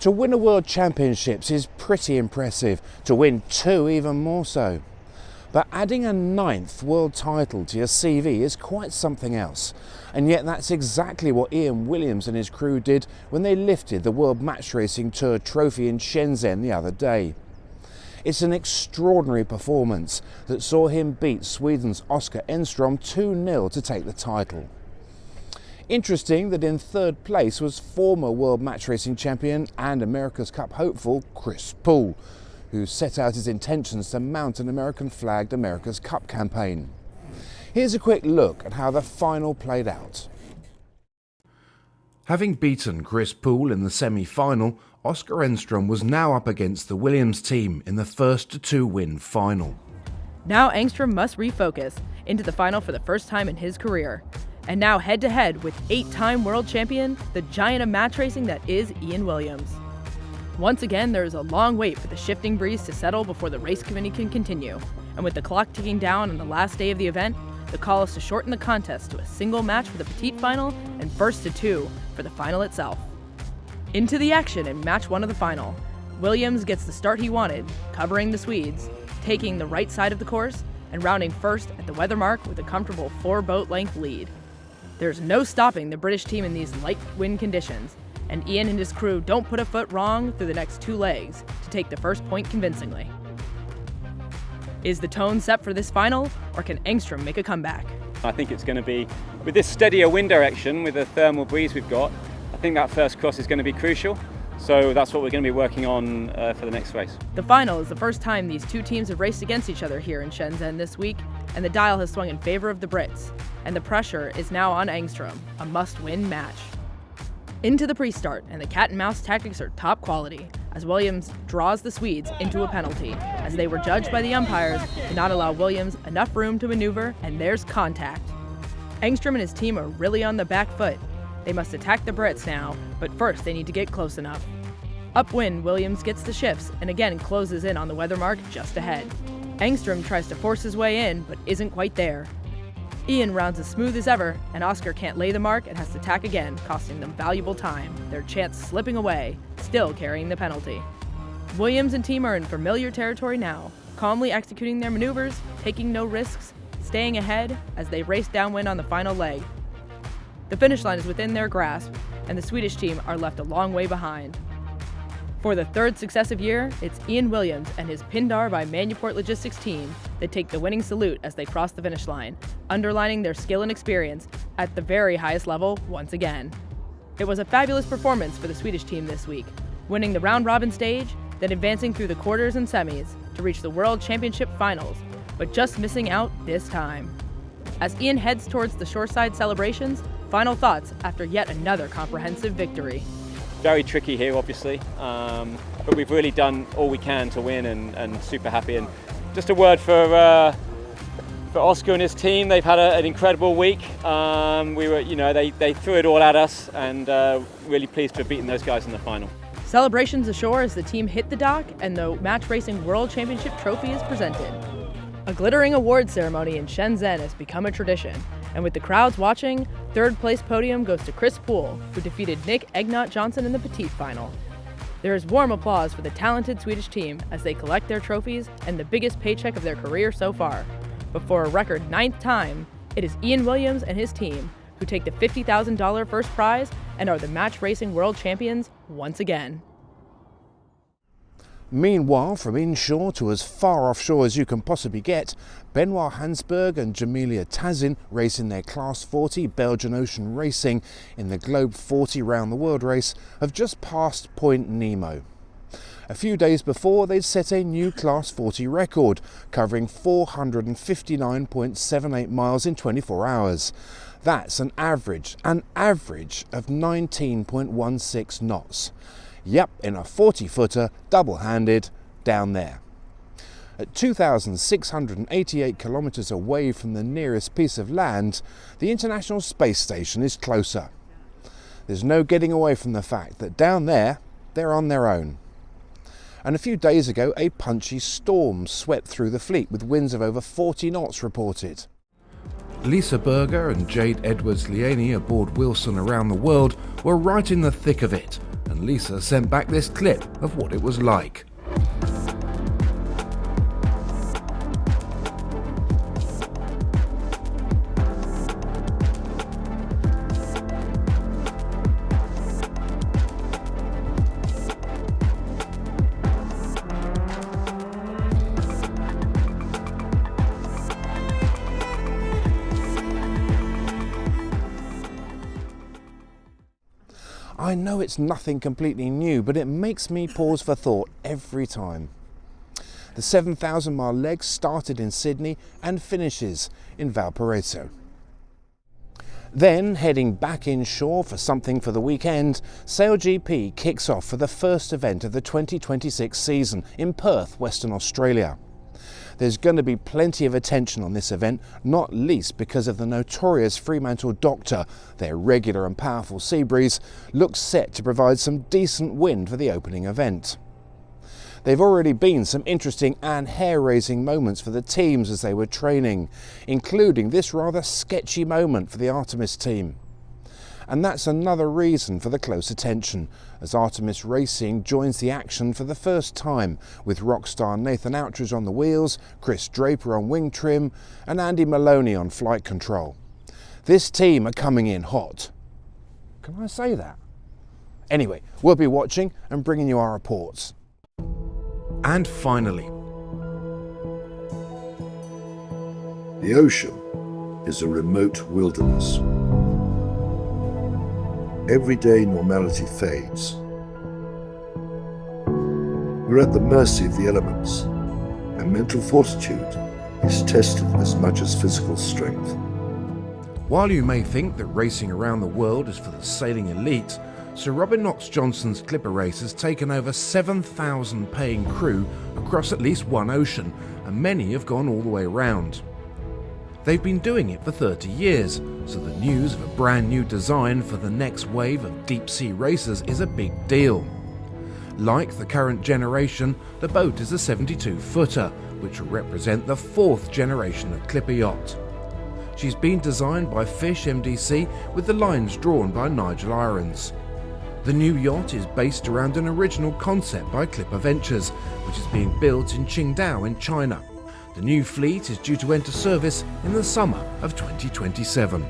To win a World Championships is pretty impressive, to win 2 even more so. But adding a 9th world title to your CV is quite something else. And yet that's exactly what Ian Williams and his crew did when they lifted the World Match Racing Tour trophy in Shenzhen the other day. It's an extraordinary performance that saw him beat Sweden's Oskar Enstrom 2-0 to take the title. Interesting that in 3rd place was former World Match Racing champion and America's Cup hopeful Chris Poole, who set out his intentions to mount an American-flagged America's Cup campaign. Here's a quick look at how the final played out. Having beaten Chris Poole in the semi-final, Oskar Enstrom was now up against the Williams team in the first 2-win final. Now Engstrom must refocus into the final for the first time in his career. And now head-to-head with 8-time world champion, the giant of match racing that is Ian Williams. Once again, there is a long wait for the shifting breeze to settle before the race committee can continue. And with the clock ticking down on the last day of the event, the call is to shorten the contest to a single match for the petite final and first to 2 for the final itself. Into the action in match 1 of the final. Williams gets the start he wanted, covering the Swedes, taking the right side of the course, and rounding first at the weather mark with a comfortable 4-boat length lead. There's no stopping the British team in these light wind conditions, and Ian and his crew don't put a foot wrong through the next 2 legs to take the first point convincingly. Is the tone set for this final, or can Engstrom make a comeback? I think it's going to be, with this steadier wind direction, with the thermal breeze we've got, I think that first cross is going to be crucial. So that's what we're going to be working on for the next race. The final is the first time these 2 teams have raced against each other here in Shenzhen this week, and the dial has swung in favor of the Brits, and the pressure is now on Engstrom, a must-win match. Into the pre-start, and the cat-and-mouse tactics are top quality, as Williams draws the Swedes into a penalty, as they were judged by the umpires to not allow Williams enough room to maneuver, and there's contact. Engstrom and his team are really on the back foot. They must attack the Brits now, but first they need to get close enough. Upwind, Williams gets the shifts and again closes in on the weather mark just ahead. Engstrom tries to force his way in, but isn't quite there. Ian rounds as smooth as ever, and Oskar can't lay the mark and has to tack again, costing them valuable time, their chance slipping away, still carrying the penalty. Williams and team are in familiar territory now, calmly executing their maneuvers, taking no risks, staying ahead as they race downwind on the final leg. The finish line is within their grasp, and the Swedish team are left a long way behind. For the 3rd successive year, it's Ian Williams and his Pindar by Manuport Logistics team that take the winning salute as they cross the finish line, underlining their skill and experience at the very highest level once again. It was a fabulous performance for the Swedish team this week, winning the round-robin stage, then advancing through the quarters and semis to reach the World Championship finals, but just missing out this time. As Ian heads towards the shoreside celebrations, final thoughts after yet another comprehensive victory. Very tricky here, obviously, but we've really done all we can to win and super happy. And just a word for Oskar and his team. They've had an incredible week. They threw it all at us, and really pleased to have beaten those guys in the final. Celebrations ashore as the team hit the dock and the Match Racing World Championship trophy is presented. A glittering award ceremony in Shenzhen has become a tradition, and with the crowds watching, 3rd place podium goes to Chris Poole, who defeated Nick Egnott-Johnson in the petite final. There is warm applause for the talented Swedish team as they collect their trophies and the biggest paycheck of their career so far. But for a record 9th time, it is Ian Williams and his team who take the $50,000 first prize and are the match racing world champions once again. Meanwhile, from inshore to as far offshore as you can possibly get, Benoit Hansberg and Jamilia Tazin race in their Class 40 Belgian Ocean Racing in the Globe 40 Round the World race have just passed Point Nemo. A few days before, they'd set a new Class 40 record, covering 459.78 miles in 24 hours. That's an average of 19.16 knots. Yep, in a 40-footer, double-handed, down there. At 2,688 kilometres away from the nearest piece of land, the International Space Station is closer. There's no getting away from the fact that down there, they're on their own. And a few days ago, a punchy storm swept through the fleet with winds of over 40 knots reported. Lisa Berger and Jade Edwards-Lianey aboard Wilson Around the World were right in the thick of it, and Lisa sent back this clip of what it was like. I know it's nothing completely new, but it makes me pause for thought every time. The 7,000-mile leg started in Sydney and finishes in Valparaiso. Then, heading back inshore for something for the weekend, SailGP kicks off for the first event of the 2026 season in Perth, Western Australia. There's going to be plenty of attention on this event, not least because of the notorious Fremantle Doctor. Their regular and powerful sea breeze looks set to provide some decent wind for the opening event. There have already been some interesting and hair-raising moments for the teams as they were training, including this rather sketchy moment for the Artemis team. And that's another reason for the close attention, as Artemis Racing joins the action for the first time, with rock star Nathan Outridge on the wheels, Chris Draper on wing trim, and Andy Maloney on flight control. This team are coming in hot. Can I say that? Anyway, we'll be watching and bringing you our reports. And finally, the ocean is a remote wilderness. Everyday normality fades. We're at the mercy of the elements, and mental fortitude is tested as much as physical strength. while you may think that racing around the world is for the sailing elite, Sir Robin Knox-Johnson's Clipper race has taken over 7,000 paying crew across at least one ocean, and many have gone all the way around. They've been doing it for 30 years, so the news of a brand new design for the next wave of deep-sea racers is a big deal. Like the current generation, the boat is a 72-footer, which will represent the fourth generation of Clipper Yacht. She's been designed by Fish MDC with the lines drawn by Nigel Irons. The new yacht is based around an original concept by Clipper Ventures, which is being built in Qingdao in China. The new fleet is due to enter service in the summer of 2027.